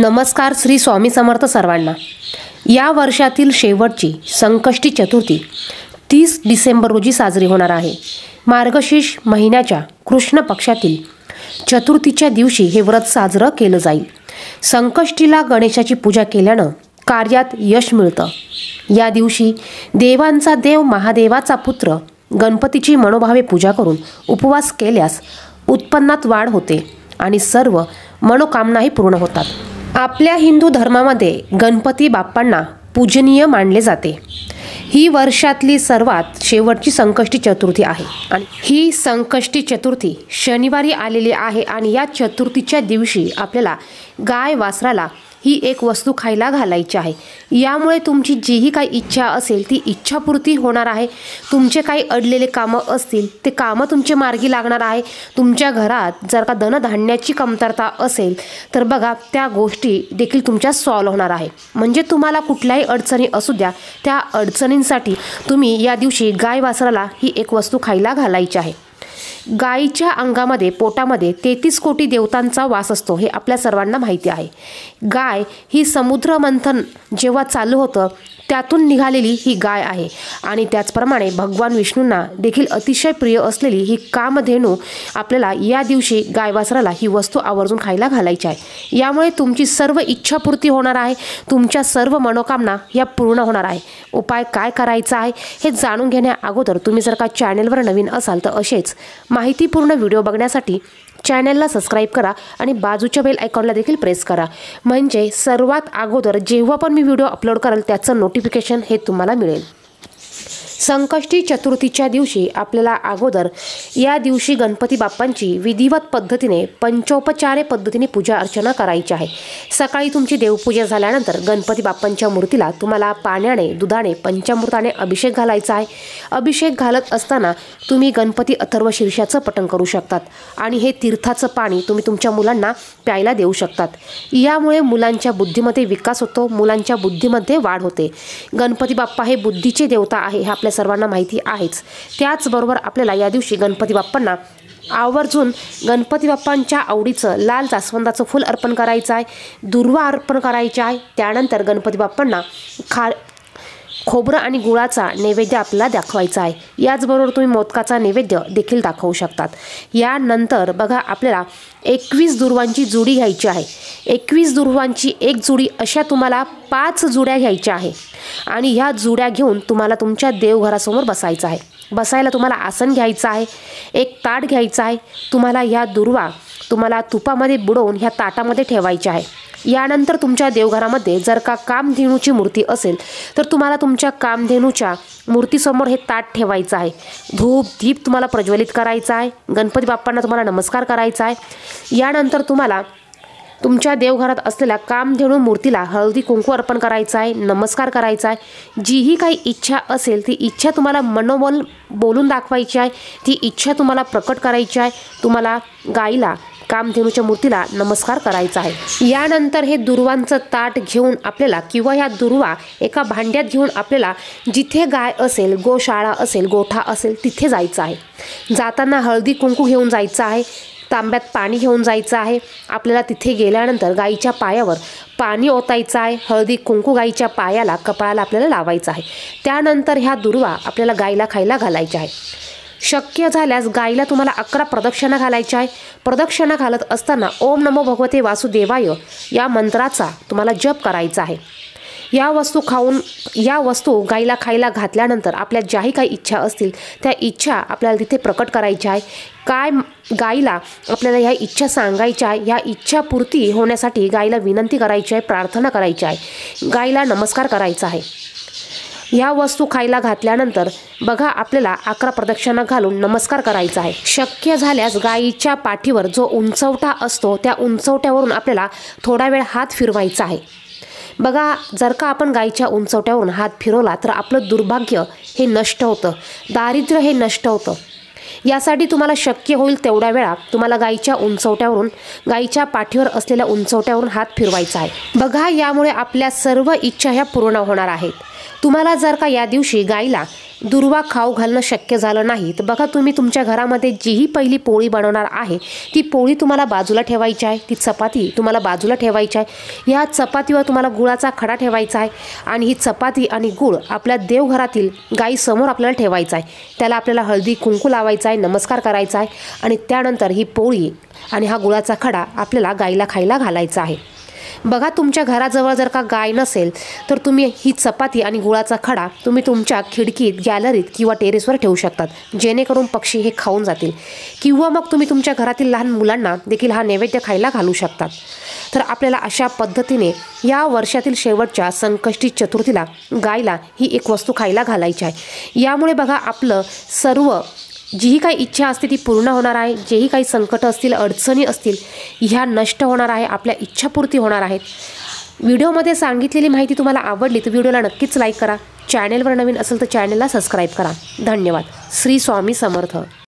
नमस्कार श्री स्वामी समर्थ सर्वांना। या वर्षातील शेवटची संकष्टी चतुर्थी 30 डिसेंबर रोजी साजरी होणार आहे। मार्गशीर्ष महिन्याच्या कृष्ण पक्षातील चतुर्थीच्या दिवशी हे व्रत साजरं केलं जाईल। संकष्टीला गणेशाची पूजा केल्यानं कार्यात यश मिळतं। या दिवशी देवांचा देव महादेवाचा पुत्र गणपतीची मनोभावे पूजा करून उपवास केल्यास उत्पन्नात वाढ होते आणि सर्व मनोकामनाही पूर्ण होतात। आपल्या हिंदू धर्मामध्ये गणपती बाप्पांना पूजनीय मानले जाते। ही वर्षातली सर्वात शेवटची संकष्टी चतुर्थी आहे आणि ही संकष्टी चतुर्थी शनिवारी आलेली आहे आणि या चतुर्थीच्या दिवशी आपल्याला गाय वासराला ही एक वस्तू खायला घालायची आहे। यामुळे तुमची जीही काही इच्छा असेल ती इच्छापूर्ती होणार आहे। तुमचे काही अडलेले कामं असतील ते कामं तुमचे मार्गी लागणार आहे। तुमच्या घरात जर का धनधान्याची कमतरता असेल तर बघा त्या गोष्टी देखील तुमच्या सॉल्व्ह होणार आहे। म्हणजे तुम्हाला कुठल्याही अडचणी असू द्या त्या अडचणींसाठी तुम्ही या दिवशी गाय वासराला ही एक वस्तू खायला घालायची आहे। गायीच्या अंगामध्ये पोटामध्ये 33 कोटी देवतांचा वास असतो हे आपल्या सर्वांना माहिती आहे। गाय ही समुद्र मंथन जेव्हा चालू होतं त्यातून निघालेली ही गाय आहे आणि त्याचप्रमाणे भगवान विष्णूंना देखील अतिशय प्रिय असलेली ही कामधेनू आपल्याला या दिवशी गाय वासराला ही वस्तू आवर्जून खायला घालायची आहे। यामुळे तुमची सर्व इच्छापूर्ती होणार आहे। तुमच्या सर्व मनोकामना या पूर्ण होणार आहे। उपाय काय करायचा आहे हे जाणून घेण्या अगोदर तुम्ही जर का चॅनलवर नवीन असाल तर असेच माहितीपूर्ण व्हिडिओ बघण्यासाठी चॅनलला सबस्क्राईब करा आणि बाजूच्या बेल आयकॉनला देखील प्रेस करा। म्हणजे सर्वात अगोदर जेव्हा पण मी व्हिडिओ अपलोड करेल त्याचं नोटिफिकेशन हे तुम्हाला मिळेल। संकष्टी चतुर्थीच्या दिवशी आपल्याला अगोदर या दिवशी गणपती बाप्पांची विधिवत पद्धतीने पंचोपचारे पद्धतीने पूजा अर्चना करायची आहे। सकाळी तुमची देवपूजा झाल्यानंतर गणपती बाप्पांच्या मूर्तीला तुम्हाला पाण्याने दुधाने पंचामृताने अभिषेक घालायचा आहे। अभिषेक घालत असताना तुम्ही गणपती अथर्व शीर्षाचं पठण करू शकतात आणि हे तीर्थाचं पाणी तुम्ही तुमच्या मुलांना प्यायला देऊ शकतात। यामुळे मुलांच्या बुद्धीमध्ये विकास होतो, मुलांच्या बुद्धीमध्ये वाढ होते। गणपती बाप्पा हे बुद्धीचे देवता आहे हे आपल्या सर्वांना माहिती आहेच। त्याचबरोबर आपल्याला या दिवशी गणपती बाप्पांना आवर्जून गणपती बाप्पांच्या आवडीचं लाल जास्वंदाचं फूल अर्पण करायचं आहे, दुर्वा अर्पण करायचा आहे। त्यानंतर गणपती बाप्पांना खोबरं आणि गुळाचा नैवेद्य आपल्याला दाखवायचा आहे। याचबरोबर तुम्ही मोदकाचा नैवेद्य देखील दाखवू शकतात। यानंतर बघा आपल्याला 21 दुर्वांची जोडी घ्यायची आहे। 21 दुर्वांची एक जोडी अशा तुम्हाला 5 जुड्या घ्यायच्या आहे आणि ह्या जुड्या घेऊन तुम्हाला तुमच्या देवघरासमोर बसायचं आहे। बसायला तुम्हाला आसन घ्यायचं आहे, एक ताट घ्यायचं आहे। तुम्हाला ह्या दुर्वा तुम्हाला तुपामध्ये बुडवून ह्या ताटामध्ये ठेवायच्या आहे। यानंतर तुमच्या देवघरामध्ये जर का कामधेनूची मूर्ती असेल तर तुम्हाला तुमच्या कामधेनूच्या मूर्तीसमोर हे ताट ठेवायचं आहे। धूप दीप तुम्हाला प्रज्वलित करायचा आहे। गणपती बाप्पांना तुम्हाला नमस्कार करायचा आहे। यानंतर तुम्हाला तुमच्या देवघरात असलेल्या कामधेनू मूर्तीला हळदी कुंकू अर्पण करायचं आहे, नमस्कार करायचा आहे। जीही काही इच्छा असेल ती इच्छा तुम्हाला मनोबल बोलून दाखवायची आहे, ती इच्छा तुम्हाला प्रकट करायची आहे। तुम्हाला गाईला कामधेनूच्या मूर्तीला नमस्कार करायचा आहे। यानंतर हे दुर्वांचं ताट घेऊन आपल्याला किंवा ह्या दुर्वा एका भांड्यात घेऊन आपल्याला जिथे गाय असेल, गोशाळा असेल, गोठा असेल तिथे जायचं आहे। जाताना हळदी कुंकू घेऊन जायचं आहे, तांब्यात पाणी घेऊन जायचं आहे। आपल्याला तिथे गेल्यानंतर गाईच्या पायावर पाणी ओतायचं आहे, हळदी कुंकू गाईच्या पायाला कपाळाला आपल्याला लावायचं आहे। त्यानंतर ह्या दुर्वा आपल्याला गाईला खायला घालायच्या आहे। शक्य झाल्यास गाईला तुम्हाला 11 प्रदक्षिणा घालायच्या आहे। प्रदक्षिणा घालत असताना ओम नमो भगवते वासुदेवाय या मंत्राचा तुम्हाला जप करायचा आहे। या वस्तू गाईला खायला घातल्यानंतर आपल्या ज्याही काही इच्छा असतील त्या इच्छा आपल्याला तिथे प्रकट करायच्या आहे। काय गाईला आपल्याला ह्या इच्छा सांगायच्या आहे, ह्या इच्छापूर्ती होण्यासाठी गाईला विनंती करायची आहे, प्रार्थना करायची आहे, गाईला नमस्कार करायचा आहे। ह्या वस्तू खायला घातल्यानंतर बघा आपल्याला 11 प्रदक्षिणा घालून नमस्कार करायचा आहे। शक्य झाल्यास गाईच्या पाठीवर जो उंचवटा असतो त्या उंचवट्यावरून आपल्याला थोडा वेळ हात फिरवायचा आहे। बघा जर का आपण गाईच्या उंचवट्यावरून हात फिरवला तर आपलं दुर्भाग्य हे नष्ट होतं, दारिद्र्य हे नष्ट होतं। यासाठी तुम्हाला शक्य होईल तेवढ्या वेळा तुम्हाला गाईच्या उंचवट्यावरून गाईच्या पाठीवर असलेल्या उंचवट्यावरून हात फिरवायचा आहे। बघा यामुळे आपल्या सर्व इच्छा ह्या पूर्ण होणार आहेत। तुम्हाला जर का या दिवशी गाईला दुर्वा खाऊ घालणं शक्य झालं नाही तर बघा, तुम्ही तुमच्या घरामध्ये जीही पहिली पोळी बनवणार आहे ती पोळी तुम्हाला बाजूला ठेवायची आहे, ती चपाती तुम्हाला बाजूला ठेवायची आहे. या चपातीवर तुम्हाला गुळाचा खडा ठेवायचा आहे आणि ही चपाती आणि गुळ आपल्या देवघरातील गाईसमोर आपल्याला ठेवायचा आहे. त्याला आपल्याला हळदी कुंकू लावायचा आहे, नमस्कार करायचा आहे आणि त्यानंतर ही पोळी आणि हा गुळाचा खडा आपल्याला गाईला खायला घालायचा आहे. बघा, तुमच्या घराजवळ जर का गाय नसेल तर तुम्ही ही चपाती आणि गुळाचा खडा तुम्ही तुमच्या खिडकीत, गॅलरीत किंवा टेरेसवर ठेवू शकतात, जेणेकरून पक्षी हे खाऊन जातील. किंवा मग तुम्ही तुमच्या घरातील लहान मुलांना देखील हा नैवेद्य खायला घालू शकतात. तर आपल्याला अशा पद्धतीने या वर्षातील शेवटच्या संकष्टी चतुर्थीला गायला ही एक वस्तू खायला घालायची आहे. यामुळे बघा, आपलं सर्व जी काही इच्छा असते ती पूर्ण होणार आहे. जेही काही संकट असतील, अडचणी असतील, ह्या नष्ट होणार आहे, आपल्या इच्छापूर्ती होणार आहेत. व्हिडिओमध्ये सांगितलेली माहिती तुम्हाला आवडली तर व्हिडिओला नक्कीच लाईक करा. चॅनेलवर नवीन असेल तर चॅनेलला सबस्क्राईब करा. धन्यवाद. श्री स्वामी समर्थ.